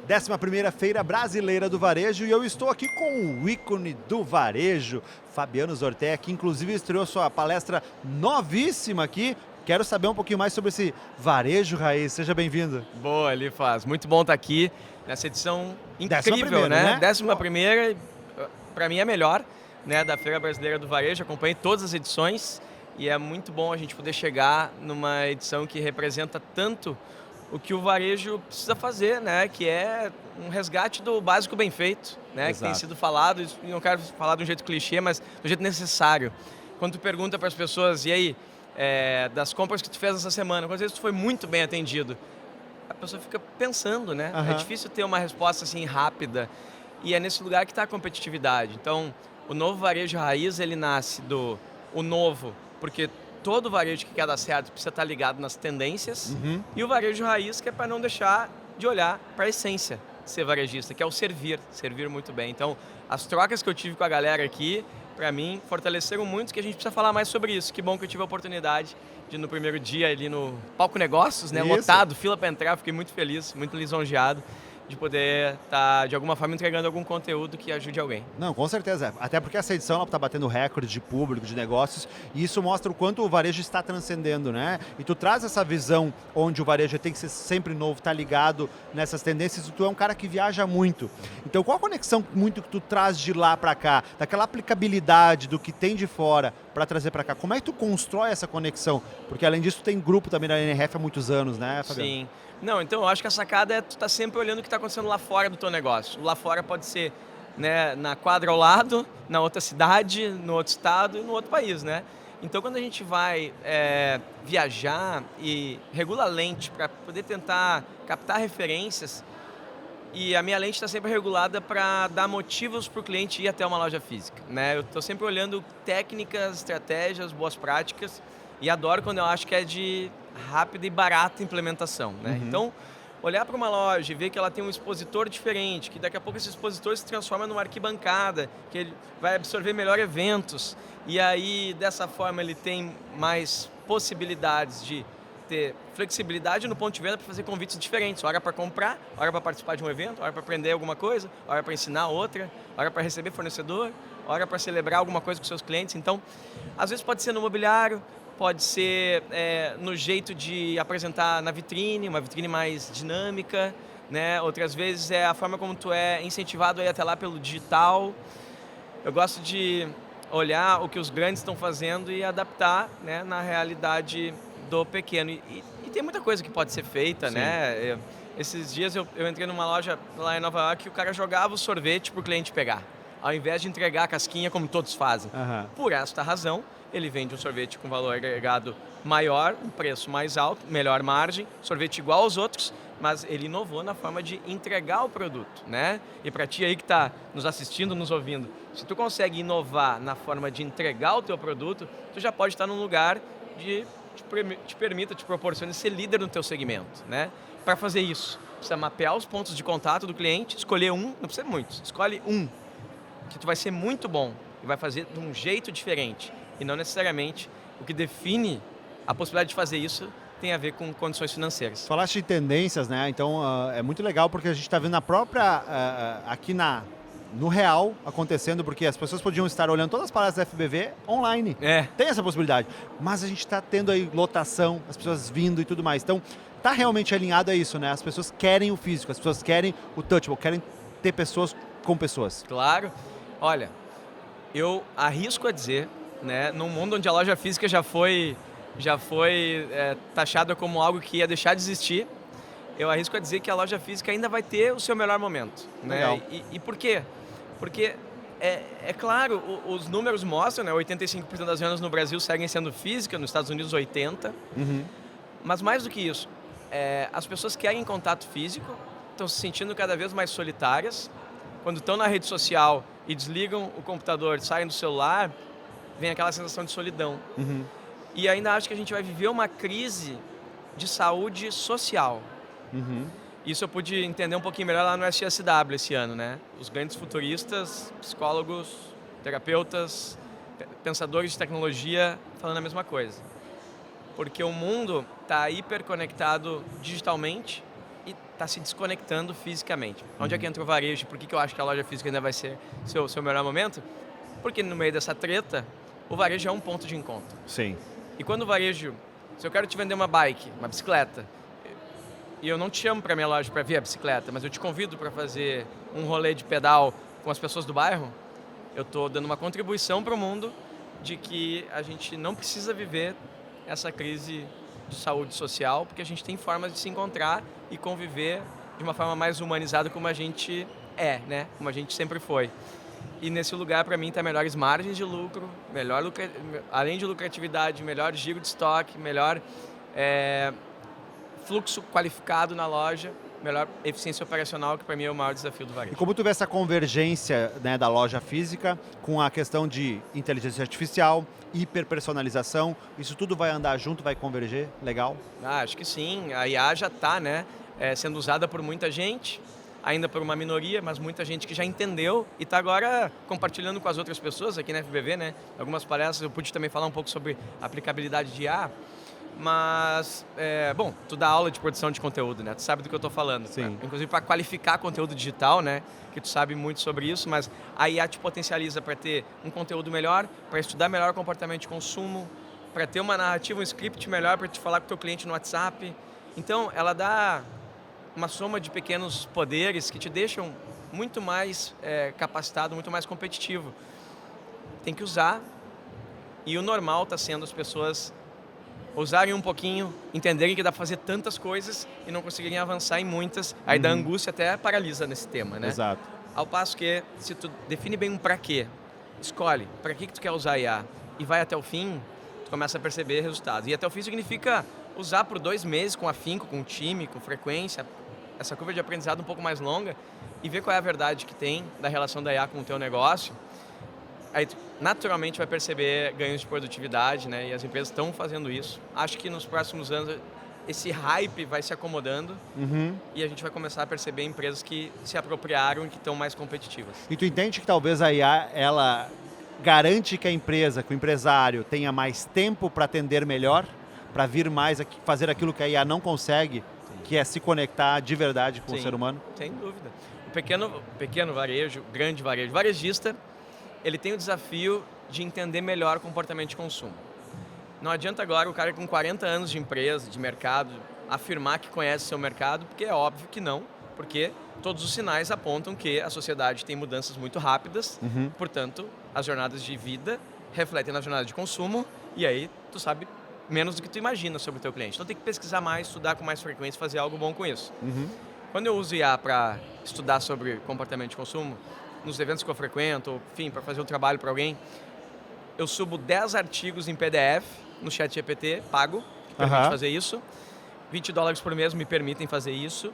11ª Feira Brasileira do Varejo e eu estou aqui com o ícone do varejo, Fabiano Zortea, que inclusive estreou sua palestra novíssima aqui. Quero saber um pouquinho mais sobre esse varejo raiz. Seja bem-vindo. Boa, Elifaz. Muito bom estar aqui nessa edição incrível, 11ª, né? 11ª, para mim é a melhor, né, da Feira Brasileira do Varejo. Acompanhei todas as edições e é muito bom a gente poder chegar numa edição que representa tanto o que o varejo precisa fazer, né? Que é um resgate do básico bem feito, né? Que tem sido falado, e não quero falar de um jeito clichê, mas do jeito necessário. Quando tu pergunta para as pessoas, e aí, das compras que tu fez essa semana, quantas vezes tu foi muito bem atendido? A pessoa fica pensando, né? É difícil ter uma resposta assim rápida. E é nesse lugar que está a competitividade. Então, o novo varejo raiz, ele nasce o novo, porque todo varejo que quer dar certo precisa estar ligado nas tendências. E o varejo raiz, que é para não deixar de olhar para a essência de ser varejista, que é o servir muito bem. Então, as trocas que eu tive com a galera aqui, para mim, fortaleceram muito, que a gente precisa falar mais sobre isso. Que bom que eu tive a oportunidade de, no primeiro dia, ali no Palco Negócios, né, lotado, fila para entrar, fiquei muito feliz, muito lisonjeado de poder estar, de alguma forma, entregando algum conteúdo que ajude alguém. Não, com certeza. Até porque essa edição está batendo recorde de público, de negócios, e isso mostra o quanto o varejo está transcendendo, né? E tu traz essa visão onde o varejo tem que ser sempre novo, tá ligado nessas tendências, e tu é um cara que viaja muito. Então, qual a conexão muito que tu traz de lá para cá, daquela aplicabilidade do que tem de fora para trazer para cá? Como é que tu constrói essa conexão? Porque, além disso, tu tem grupo também na NRF há muitos anos, né, Fabiano? Sim. Não, então eu acho que a sacada é tu estar sempre olhando o que está acontecendo lá fora do teu negócio. Lá fora pode ser, né, na quadra ao lado, na outra cidade, no outro estado e no outro país, né? Então quando a gente vai viajar e regula a lente para poder tentar captar referências, e a minha lente está sempre regulada para dar motivos para o cliente ir até uma loja física, né? Eu estou sempre olhando técnicas, estratégias, boas práticas, e adoro quando eu acho que é de rápida e barata implementação, né? Então, olhar para uma loja e ver que ela tem um expositor diferente, que daqui a pouco esse expositor se transforma numa arquibancada, que ele vai absorver melhor eventos, e aí, dessa forma, ele tem mais possibilidades de ter flexibilidade no ponto de venda para fazer convites diferentes. Hora para comprar, hora para participar de um evento, hora para aprender alguma coisa, hora para ensinar outra, hora para receber fornecedor, hora para celebrar alguma coisa com seus clientes. Então, às vezes pode ser no mobiliário, pode ser no jeito de apresentar na vitrine, uma vitrine mais dinâmica, né? Outras vezes é a forma como tu é incentivado a ir até lá pelo digital. Eu gosto de olhar o que os grandes estão fazendo e adaptar, né, na realidade do pequeno. E tem muita coisa que pode ser feita, né? Esses dias eu entrei numa loja lá em Nova York e o cara jogava o sorvete para o cliente pegar, ao invés de entregar a casquinha como todos fazem. Por esta razão, ele vende um sorvete com valor agregado maior, um preço mais alto, melhor margem, sorvete igual aos outros, mas ele inovou na forma de entregar o produto, né? E para ti aí que está nos assistindo, nos ouvindo, se tu consegue inovar na forma de entregar o teu produto, tu já pode estar num lugar de te proporciona ser líder no teu segmento, né? Para fazer isso, precisa mapear os pontos de contato do cliente, escolher um, não precisa muitos, escolhe um, que tu vai ser muito bom e vai fazer de um jeito diferente. E não necessariamente o que define a possibilidade de fazer isso tem a ver com condições financeiras. Falaste de tendências, né? Então é muito legal porque a gente está vendo a própria, aqui no real acontecendo, porque as pessoas podiam estar olhando todas as palestras da FBV online. Tem essa possibilidade. Mas a gente está tendo aí lotação, as pessoas vindo e tudo mais. Então, está realmente alinhado a isso, né? As pessoas querem o físico, as pessoas querem o touchable, querem ter pessoas com pessoas. Claro. Olha, eu arrisco a dizer, né, num mundo onde a loja física já foi taxada como algo que ia deixar de existir, eu arrisco a dizer que a loja física ainda vai ter o seu melhor momento. Né? E por quê? Porque, é claro, os números mostram, né, 85% das vendas no Brasil seguem sendo física, nos Estados Unidos 80%. Mas mais do que isso, as pessoas querem contato físico, estão se sentindo cada vez mais solitárias. Quando estão na rede social e desligam o computador, saem do celular, vem aquela sensação de solidão. E ainda acho que a gente vai viver uma crise de saúde social. Isso eu pude entender um pouquinho melhor lá no SXSW esse ano, né? Os grandes futuristas, psicólogos, terapeutas, pensadores de tecnologia falando a mesma coisa. Porque o mundo está hiperconectado digitalmente e está se desconectando fisicamente. Onde é que entra o varejo? Por que eu acho que a loja física ainda vai ser seu melhor momento? Porque no meio dessa treta, o varejo é um ponto de encontro. Sim. E quando o varejo, se eu quero te vender uma bike, uma bicicleta, e eu não te chamo para minha loja para ver a bicicleta, mas eu te convido para fazer um rolê de pedal com as pessoas do bairro, eu estou dando uma contribuição para o mundo de que a gente não precisa viver essa crise de saúde social, porque a gente tem formas de se encontrar e conviver de uma forma mais humanizada como a gente é, né? Como a gente sempre foi. E nesse lugar, para mim, está melhores margens de lucro, além de lucratividade, melhor giro de estoque, melhor fluxo qualificado na loja, melhor eficiência operacional, que para mim é o maior desafio do varejo. E como tu vê essa convergência, né, da loja física com a questão de inteligência artificial, hiperpersonalização, isso tudo vai andar junto, vai converger? Legal? Acho que sim. A IA já está, né, sendo usada por muita gente, ainda por uma minoria, mas muita gente que já entendeu e está agora compartilhando com as outras pessoas aqui na FBV, né? Algumas palestras eu pude também falar um pouco sobre a aplicabilidade de IA. Mas, bom, tu dá aula de produção de conteúdo, né? Tu sabe do que eu estou falando. Sim. Inclusive para qualificar conteúdo digital, né? Que tu sabe muito sobre isso, mas a IA te potencializa para ter um conteúdo melhor, para estudar melhor o comportamento de consumo, para ter uma narrativa, um script melhor para te falar com o teu cliente no WhatsApp. Então, ela dá uma soma de pequenos poderes que te deixam muito mais capacitado, muito mais competitivo. Tem que usar, e o normal está sendo as pessoas usarem um pouquinho, entenderem que dá para fazer tantas coisas e não conseguirem avançar em muitas, aí da angústia até paralisa nesse tema, né? Exato. Ao passo que, se tu define bem um para quê, escolhe para que tu quer usar a IA e vai até o fim, tu começa a perceber resultados. E até o fim significa usar por 2 meses com afinco, com time, com frequência, essa curva de aprendizado um pouco mais longa e ver qual é a verdade que tem da relação da IA com o teu negócio. Aí tu naturalmente vai perceber ganhos de produtividade, né? E as empresas estão fazendo isso. Acho que nos próximos anos esse hype vai se acomodando e a gente vai começar a perceber empresas que se apropriaram e que estão mais competitivas. E tu entende que talvez a IA, ela garante que a empresa, que o empresário tenha mais tempo para atender melhor, para vir mais, fazer aquilo que a IA não consegue, que é se conectar de verdade com o ser humano? Sem dúvida. O pequeno varejo, grande varejo, varejista, ele tem o desafio de entender melhor o comportamento de consumo. Não adianta agora o cara com 40 anos de empresa, de mercado, afirmar que conhece o seu mercado, porque é óbvio que não, porque todos os sinais apontam que a sociedade tem mudanças muito rápidas, portanto, as jornadas de vida refletem na jornada de consumo, e aí tu sabe menos do que tu imagina sobre o teu cliente. Então tem que pesquisar mais, estudar com mais frequência, fazer algo bom com isso. Quando eu uso IA para estudar sobre comportamento de consumo, nos eventos que eu frequento, enfim, para fazer um trabalho para alguém, eu subo 10 artigos em PDF no ChatGPT, pago, que permite fazer isso. $20 por mês me permitem fazer isso.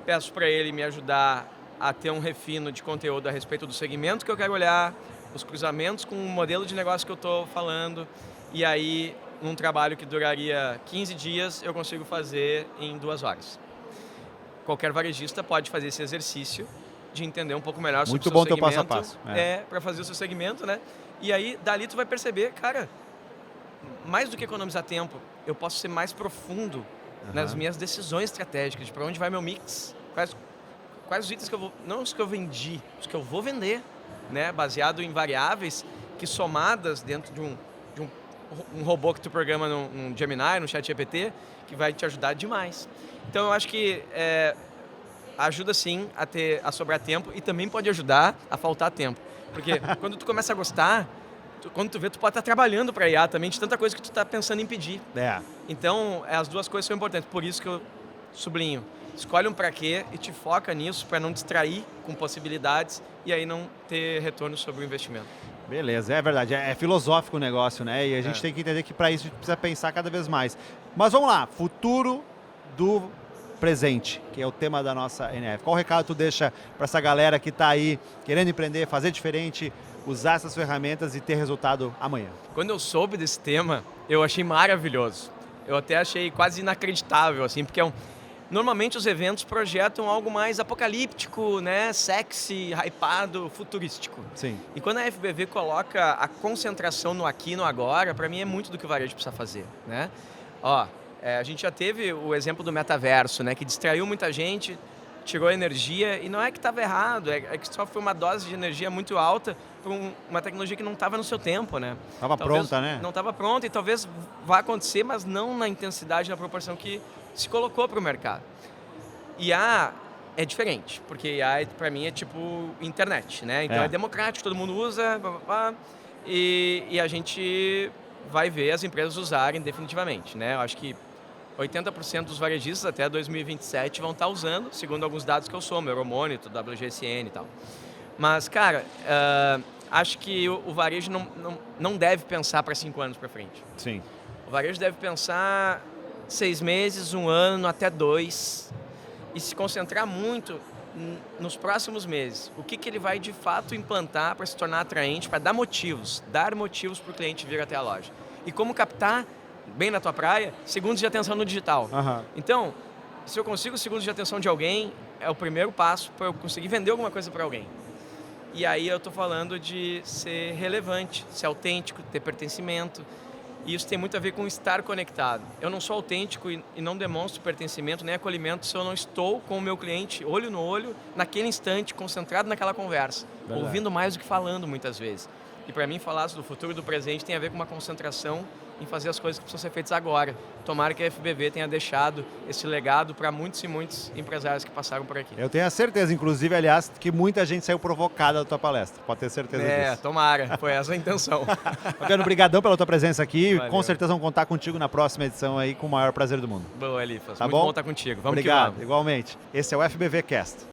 Peço para ele me ajudar a ter um refino de conteúdo a respeito do segmento que eu quero olhar, os cruzamentos com o modelo de negócio que eu estou falando, e aí, num trabalho que duraria 15 dias, eu consigo fazer em 2 horas. Qualquer varejista pode fazer esse exercício de entender um pouco melhor sobre o seu segmento. Muito bom teu passo a passo. Para fazer o seu segmento, né? E aí, dali tu vai perceber, cara, mais do que economizar tempo, eu posso ser mais profundo nas minhas decisões estratégicas, de para onde vai meu mix, quais os itens que eu vou, não os que eu vendi, os que eu vou vender, né? Baseado em variáveis que somadas dentro de um robô que tu programa num Gemini, no ChatGPT, que vai te ajudar demais. Então eu acho que ajuda sim a sobrar tempo e também pode ajudar a faltar tempo. Porque quando tu começa a gostar, quando tu vê, tu pode estar trabalhando para IA também, de tanta coisa que tu está pensando em pedir. Então, as duas coisas são importantes. Por isso que eu sublinho. Escolhe um para quê e te foca nisso para não distrair com possibilidades e aí não ter retorno sobre o investimento. Beleza, é verdade. É filosófico o negócio, né? E a gente tem que entender que para isso a gente precisa pensar cada vez mais. Mas vamos lá, futuro do presente, que é o tema da nossa NF. Qual recado tu deixa para essa galera que está aí querendo empreender, fazer diferente, usar essas ferramentas e ter resultado amanhã? Quando eu soube desse tema, eu achei maravilhoso. Eu até achei quase inacreditável, assim, porque normalmente os eventos projetam algo mais apocalíptico, né? Sexy, hypado, futurístico. Sim. E quando a FBV coloca a concentração no aqui e no agora, para mim é muito do que o varejo precisa fazer, né? A gente já teve o exemplo do metaverso, né, que distraiu muita gente, tirou energia, e não é que estava errado, é que só foi uma dose de energia muito alta para uma tecnologia que não estava no seu tempo, né? Estava pronta, né? Não estava pronta, e talvez vá acontecer, mas não na intensidade, na proporção que se colocou para o mercado. IA é diferente, porque IA para mim é tipo internet, né? Então é democrático, todo mundo usa, e a gente vai ver as empresas usarem definitivamente, né? Eu acho que 80% dos varejistas até 2027 vão estar usando, segundo alguns dados que eu somo, Euromonitor, WGSN e tal. Mas, cara, acho que o varejo não deve pensar para 5 anos para frente. Sim. O varejo deve pensar 6 meses, 1 ano, até 2, e se concentrar muito nos próximos meses. O que ele vai de fato implantar para se tornar atraente, para dar motivos para o cliente vir até a loja. E como captar, bem na tua praia, segundos de atenção no digital. Então, se eu consigo segundos de atenção de alguém, é o primeiro passo para eu conseguir vender alguma coisa para alguém. E aí eu estou falando de ser relevante, ser autêntico, ter pertencimento. E isso tem muito a ver com estar conectado. Eu não sou autêntico e não demonstro pertencimento nem acolhimento se eu não estou com o meu cliente, olho no olho, naquele instante, concentrado naquela conversa. Verdade. Ouvindo mais do que falando, muitas vezes. E para mim, falar do futuro e do presente tem a ver com uma concentração em fazer as coisas que precisam ser feitas agora. Tomara que a FBV tenha deixado esse legado para muitos e muitos empresários que passaram por aqui. Eu tenho a certeza, inclusive, aliás, que muita gente saiu provocada da tua palestra. Pode ter certeza disso. Tomara. Foi essa a intenção. Fabiano, brigadão pela tua presença aqui. Valeu. Com certeza vamos contar contigo na próxima edição aí com o maior prazer do mundo. Boa, Elifas. Tá muito bom estar contigo. Vamos Obrigado, que vamos. igualmente. Esse é o FBV Cast.